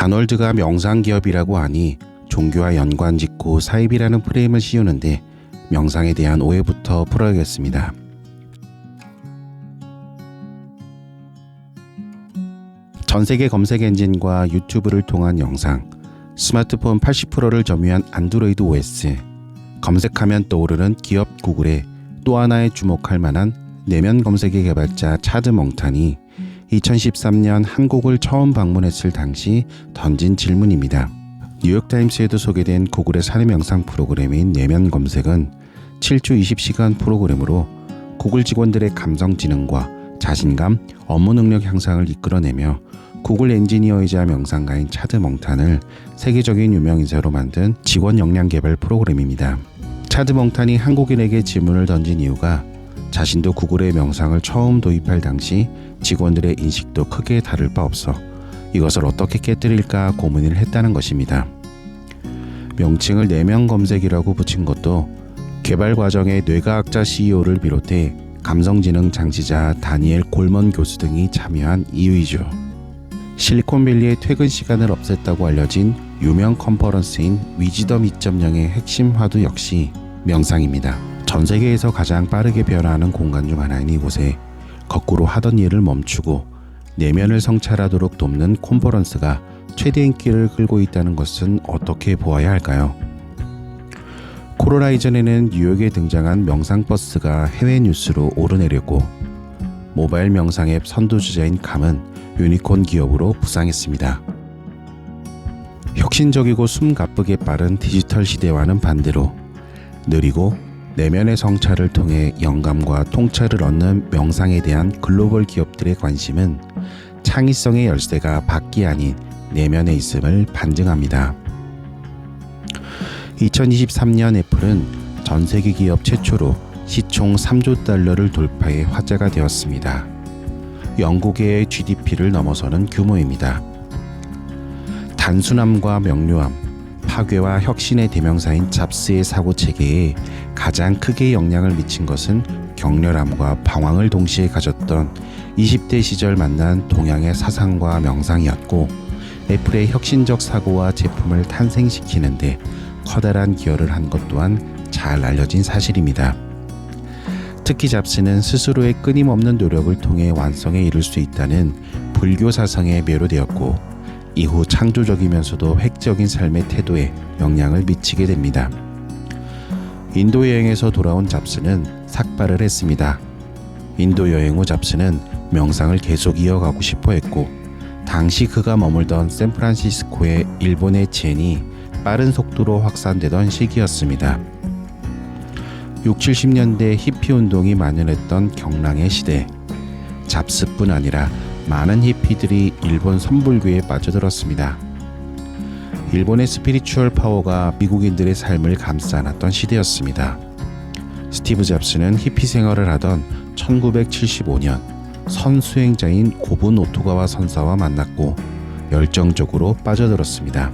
아놀드가 명상기업이라고 하니 종교와 연관 짓고 사입이라는 프레임을 씌우는데 명상에 대한 오해부터 풀어야겠습니다. 전세계 검색 엔진과 유튜브를 통한 영상, 스마트폰 80%를 점유한 안드로이드 OS, 검색하면 떠오르는 기업 구글에 또 하나의 주목할 만한 내면 검색의 개발자 차드 몽탄이 2013년 한국을 처음 방문했을 당시 던진 질문입니다. 뉴욕타임스에도 소개된 구글의 사내 명상 프로그램인 내면 검색은 7주 20시간 프로그램으로 구글 직원들의 감성지능과 자신감, 업무 능력 향상을 이끌어내며 구글 엔지니어이자 명상가인 차드 몽탄을 세계적인 유명인사로 만든 직원 역량 개발 프로그램입니다. 차드 몽탄이 한국인에게 질문을 던진 이유가 자신도 구글의 명상을 처음 도입할 당시 직원들의 인식도 크게 다를 바 없어 이것을 어떻게 깨뜨릴까 고민을 했다는 것입니다. 명칭을 내면 검색이라고 붙인 것도 개발 과정에 뇌과학자 CEO를 비롯해 감성지능 장치자 다니엘 골먼 교수 등이 참여한 이유이죠. 실리콘밸리의 퇴근 시간을 없앴다고 알려진 유명 컨퍼런스인 위즈덤 2.0의 핵심 화두 역시 명상입니다. 전 세계에서 가장 빠르게 변화하는 공간 중 하나인 이곳에 거꾸로 하던 일을 멈추고 내면을 성찰하도록 돕는 컨퍼런스가 최대 인기를 끌고 있다는 것은 어떻게 보아야 할까요? 코로나 이전에는 뉴욕에 등장한 명상버스가 해외 뉴스로 오르내렸고 모바일 명상 앱 선두주자인 감은 유니콘 기업으로 부상했습니다. 혁신적이고 숨가쁘게 빠른 디지털 시대와는 반대로 느리고 내면의 성찰을 통해 영감과 통찰을 얻는 명상에 대한 글로벌 기업들의 관심은 창의성의 열쇠가 밖이 아닌 내면에 있음을 반증합니다. 2023년 애플은 전 세계 기업 최초로 시총 3조 달러를 돌파해 화제가 되었습니다. 영국의 GDP를 넘어서는 규모입니다. 단순함과 명료함, 파괴와 혁신의 대명사인 잡스의 사고체계에 가장 크게 영향을 미친 것은 격렬함과 방황을 동시에 가졌던 20대 시절 만난 동양의 사상과 명상이었고 애플의 혁신적 사고와 제품을 탄생시키는데 커다란 기여를 한 것 또한 잘 알려진 사실입니다. 특히 잡스는 스스로의 끊임없는 노력을 통해 완성에 이를 수 있다는 불교 사상에 매료되었고 이후 창조적이면서도 획기적인 삶의 태도에 영향을 미치게 됩니다. 인도 여행에서 돌아온 잡스는 삭발을 했습니다. 인도 여행 후 잡스는 명상을 계속 이어가고 싶어 했고 당시 그가 머물던 샌프란시스코의 일본의 젠이 빠른 속도로 확산되던 시기였습니다. 60, 70년대 히피 운동이 만연했던 경랑의 시대, 잡스뿐 아니라 많은 히피들이 일본 선불교에 빠져들었습니다. 일본의 스피리추얼 파워가 미국인들의 삶을 감싸 안았던 시대였습니다. 스티브 잡스는 히피 생활을 하던 1975년 선수행자인 고분 오토가와 선사와 만났고 열정적으로 빠져들었습니다.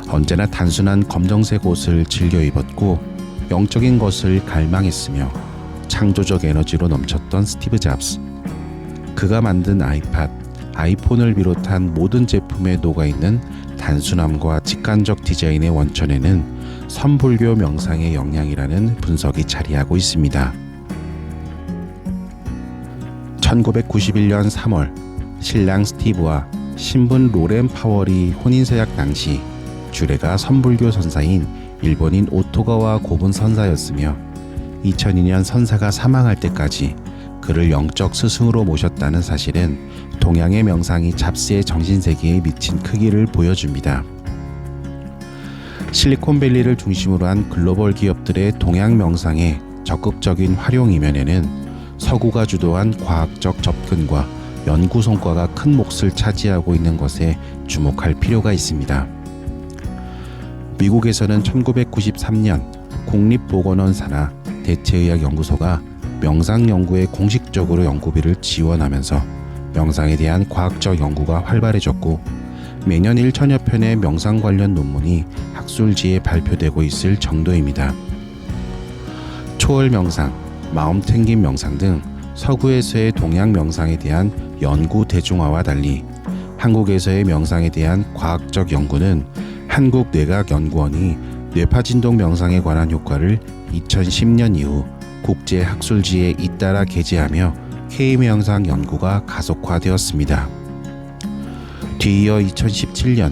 언제나 단순한 검정색 옷을 즐겨 입었고 영적인 것을 갈망했으며 창조적 에너지로 넘쳤던 스티브 잡스. 그가 만든 아이팟, 아이폰을 비롯한 모든 제품에 녹아있는 단순함과 직관적 디자인의 원천에는 선불교 명상의 영향이라는 분석이 자리하고 있습니다. 1991년 3월 신랑 스티브와 신분 로렌 파월이 혼인서약 당시 주례가 선불교 선사인 일본인 오토가와 고분 선사였으며 2002년 선사가 사망할 때까지 그를 영적 스승으로 모셨다는 사실은 동양의 명상이 잡스의 정신세계에 미친 크기를 보여줍니다. 실리콘밸리를 중심으로 한 글로벌 기업들의 동양 명상의 적극적인 활용 이면에는 서구가 주도한 과학적 접근과 연구 성과가 큰 몫을 차지하고 있는 것에 주목할 필요가 있습니다. 미국에서는 1993년 국립보건원 산하 대체의학연구소가 명상 연구에 공식적으로 연구비를 지원하면서 명상에 대한 과학적 연구가 활발해졌고 매년 1천여 편의 명상 관련 논문이 학술지에 발표되고 있을 정도입니다. 초월 명상, 마음 챙김 명상 등 서구에서의 동양 명상에 대한 연구 대중화와 달리 한국에서의 명상에 대한 과학적 연구는 한국뇌과학연구원이 뇌파진동 명상에 관한 효과를 2010년 이후 국제학술지에 잇따라 게재하며 K명상 연구가 가속화되었습니다. 뒤이어 2017년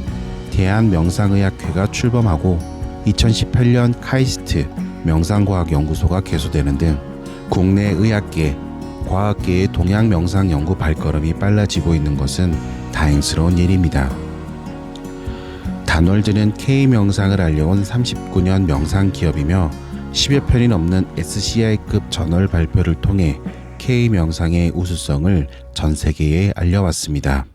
대한명상의학회가 출범하고 2018년 카이스트 명상과학연구소가 개소되는 등 국내 의학계, 과학계의 동양명상 연구 발걸음이 빨라지고 있는 것은 다행스러운 일입니다. 단월드는 K명상을 알려온 39년 명상 기업이며 10여 편이 넘는 SCI급 저널 발표를 통해 K명상의 우수성을 전 세계에 알려왔습니다.